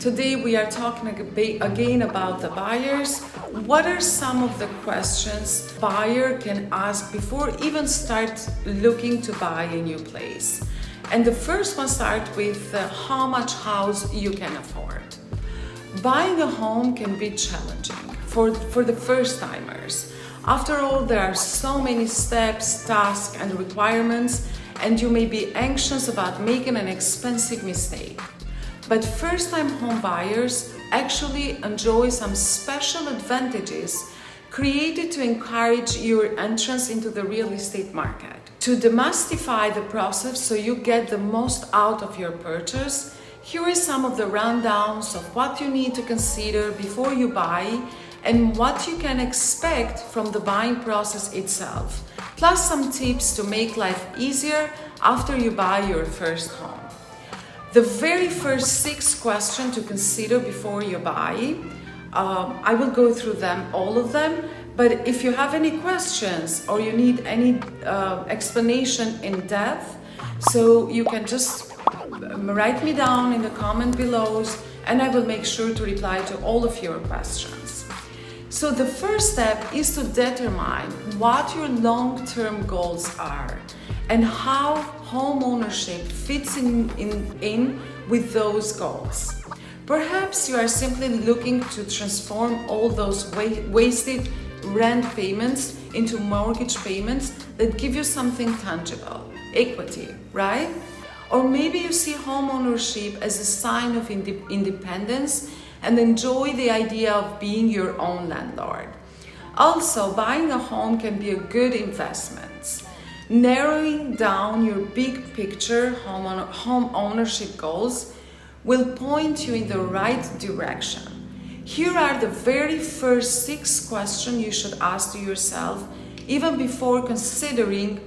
Today we are talking again about the buyers. What are some of the questions buyer can ask before even start looking to buy a new place? And the first one starts with how much house you can afford. Buying a home can be challenging for the first timers. After all, there are so many steps, tasks and requirements, and you may be anxious about making an expensive mistake. But first-time home buyers actually enjoy some special advantages created to encourage your entrance into the real estate market. To demystify the process so you get the most out of your purchase, here are some of the rundowns of what you need to consider before you buy and what you can expect from the buying process itself, plus some tips to make life easier after you buy your first home. The very first 6 questions to consider before you buy, I will go through them, all of them, but if you have any questions or you need any explanation in depth, so you can just write me down in the comment below and I will make sure to reply to all of your questions. So the first step is to determine what your long-term goals are and how home ownership fits in with those goals. Perhaps you are simply looking to transform all those wasted rent payments into mortgage payments that give you something tangible, equity, right? Or maybe you see home ownership as a sign of independence and enjoy the idea of being your own landlord. Also, buying a home can be a good investment. Narrowing down your big picture home ownership goals will point you in the right direction. Here are the very first 6 questions you should ask to yourself even before considering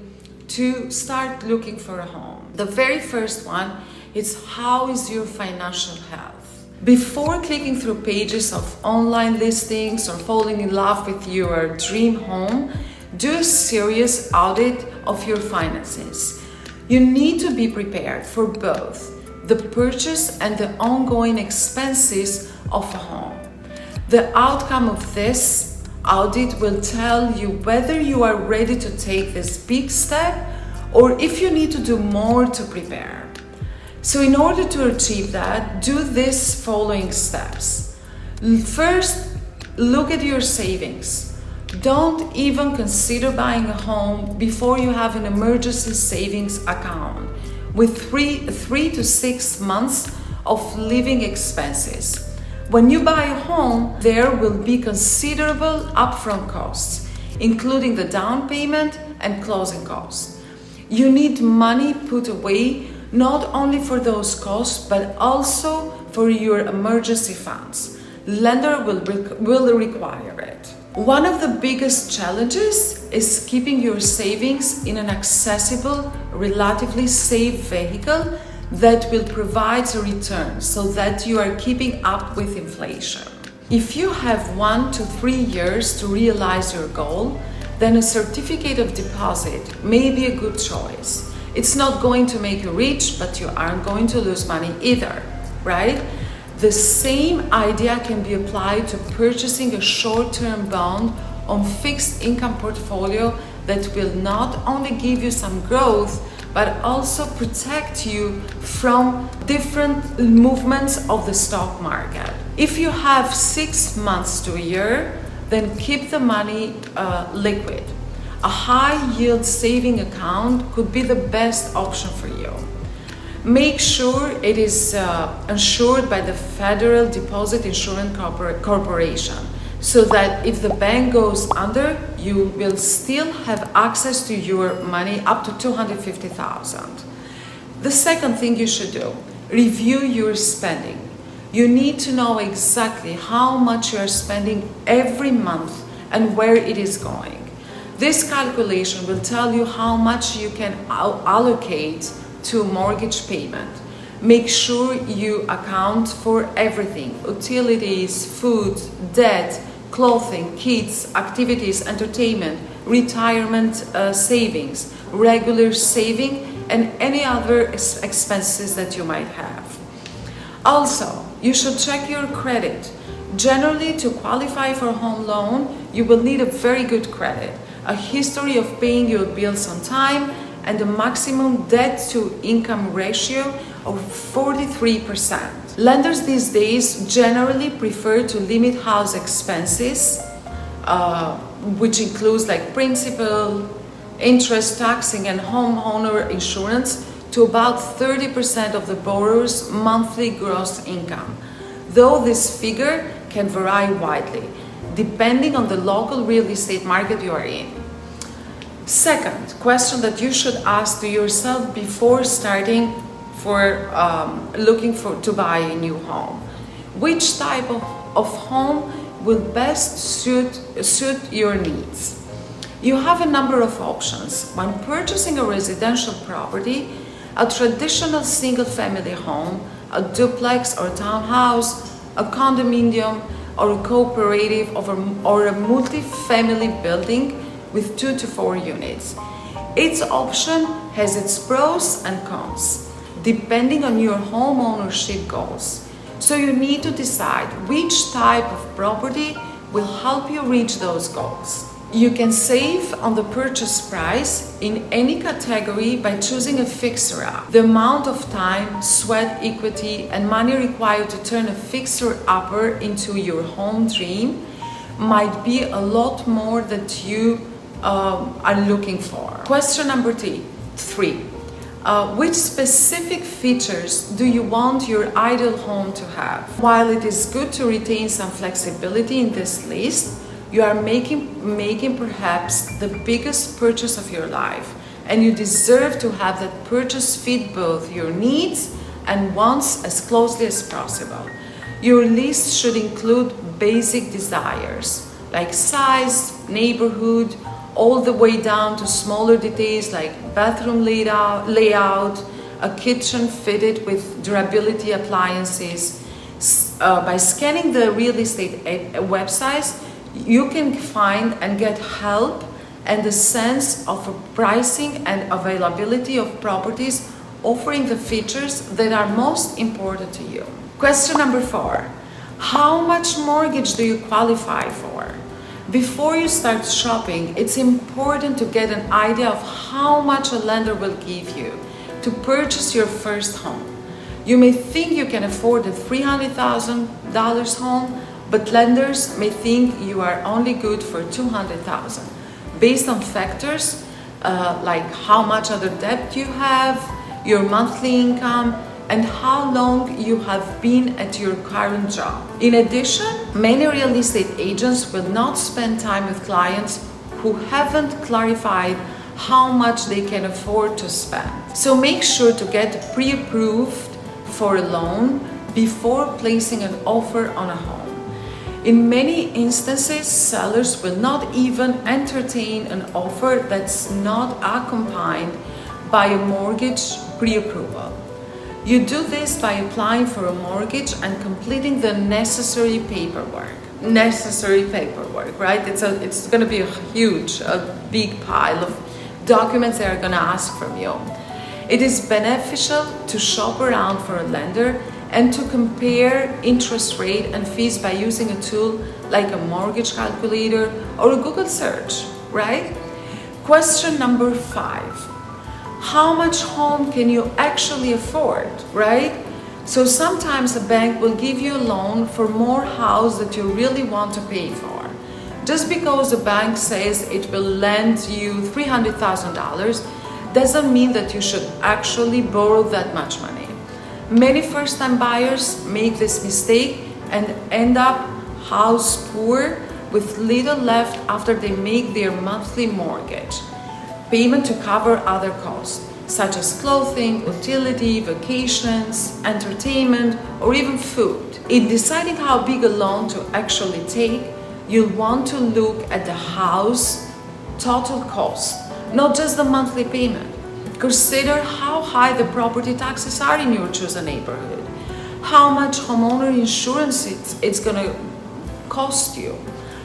to start looking for a home. The very first one is, how is your financial health? Before clicking through pages of online listings or falling in love with your dream home, do a serious audit of your finances. You need to be prepared for both the purchase and the ongoing expenses of a home. The outcome of this audit will tell you whether you are ready to take this big step or if you need to do more to prepare. So in order to achieve that, do these following steps. First, look at your savings. Don't even consider buying a home before you have an emergency savings account with 3 to 6 months of living expenses. When you buy a home, there will be considerable upfront costs, including the down payment and closing costs. You need money put away not only for those costs, but also for your emergency funds. Lender will require it. One of the biggest challenges is keeping your savings in an accessible, relatively safe vehicle that will provide a return so that you are keeping up with inflation. If you have 1 to 3 years to realize your goal, then a certificate of deposit may be a good choice. It's not going to make you rich, but you aren't going to lose money either, right? The same idea can be applied to purchasing a short-term bond on fixed income portfolio that will not only give you some growth, but also protect you from different movements of the stock market. If you have 6 months to a year, then keep the money liquid. A high-yield saving account could be the best option for you. Make sure it is insured by the Federal Deposit Insurance Corporation so that if the bank goes under, you will still have access to your money up to $250,000. The second thing you should do, review your spending. You need to know exactly how much you are spending every month and where it is going. This calculation will tell you how much you can allocate to mortgage payment. Make sure you account for everything: utilities, food, debt, clothing, kids, activities, entertainment, retirement savings, regular saving, and any other expenses that you might have. Also, you should check your credit. Generally, to qualify for a home loan, you will need a very good credit, a history of paying your bills on time, and a maximum debt-to-income ratio of 43%. Lenders these days generally prefer to limit house expenses, which includes like principal, interest, taxing, and homeowner insurance, to about 30% of the borrower's monthly gross income, though this figure can vary widely, depending on the local real estate market you are in. Second question that you should ask to yourself before starting looking to buy a new home: which type of home will best suit your needs? You have a number of options. When purchasing a residential property, a traditional single-family home, a duplex or townhouse, a condominium or a cooperative, or a multi-family building with 2 to 4 units. Each option has its pros and cons, depending on your home ownership goals. So you need to decide which type of property will help you reach those goals. You can save on the purchase price in any category by choosing a fixer-up. The amount of time, sweat, equity, and money required to turn a fixer-upper into your home dream might be a lot more than you are looking for. Question number 3. Which specific features do you want your ideal home to have? While it is good to retain some flexibility in this list, you are making perhaps the biggest purchase of your life, and you deserve to have that purchase fit both your needs and wants as closely as possible. Your list should include basic desires like size, neighborhood, all the way down to smaller details like bathroom layout, a kitchen fitted with durability appliances. By scanning the real estate websites, you can find and get help and a sense of pricing and availability of properties offering the features that are most important to you. Question number 4. How much mortgage do you qualify for? Before you start shopping, it's important to get an idea of how much a lender will give you to purchase your first home. You may think you can afford a $300,000 home, but lenders may think you are only good for $200,000 based on factors like how much other debt you have, your monthly income, and how long you have been at your current job. In addition, many real estate agents will not spend time with clients who haven't clarified how much they can afford to spend. So make sure to get pre-approved for a loan before placing an offer on a home. In many instances, sellers will not even entertain an offer that's not accompanied by a mortgage pre-approval. You do this by applying for a mortgage and completing the necessary paperwork, right? It's going to be a big pile of documents they are going to ask from you. It is beneficial to shop around for a lender and to compare interest rate and fees by using a tool like a mortgage calculator or a Google search, right? Question number 5. How much home can you actually afford, right? So sometimes a bank will give you a loan for more house that you really want to pay for. Just because the bank says it will lend you $300,000 doesn't mean that you should actually borrow that much money. Many first-time buyers make this mistake and end up house poor with little left after they make their monthly mortgage payment to cover other costs, such as clothing, utility, vacations, entertainment, or even food. In deciding how big a loan to actually take, you'll want to look at the house total cost, not just the monthly payment. Consider how high the property taxes are in your chosen neighborhood, how much homeowner insurance it's going to cost you,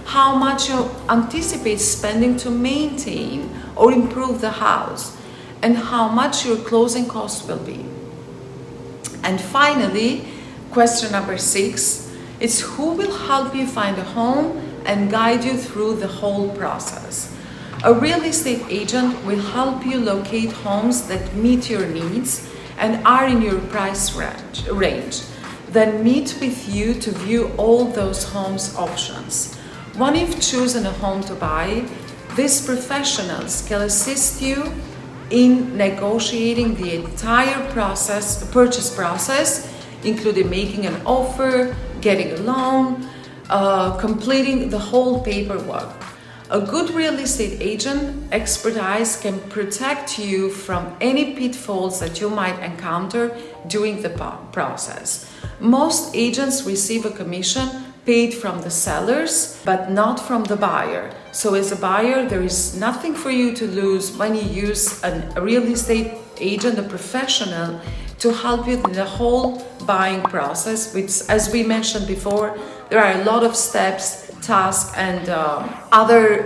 how much you anticipate spending to maintain or improve the house, and how much your closing costs will be. And finally, Question number 6 is who will help you find a home and guide you through the whole process. A real estate agent will help you locate homes that meet your needs and are in your price range. Then meet with you to view all those homes options. Once you've chosen a home to buy, these professionals can assist you in negotiating the entire purchase process, including making an offer, getting a loan, completing the whole paperwork. A good real estate agent expertise can protect you from any pitfalls that you might encounter during the process. Most agents receive a commission paid from the sellers, but not from the buyer. So as a buyer, there is nothing for you to lose when you use a real estate agent, a professional, to help you in the whole buying process, which, as we mentioned before, there are a lot of steps, tasks, and other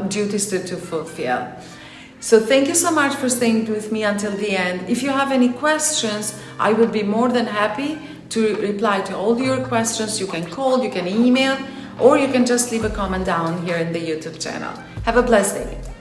duties to fulfill. So thank you so much for staying with me until the end. If you have any questions, I will be more than happy to reply to all your questions. You can call, you can email, or you can just leave a comment down here in the YouTube channel. Have a blessed day.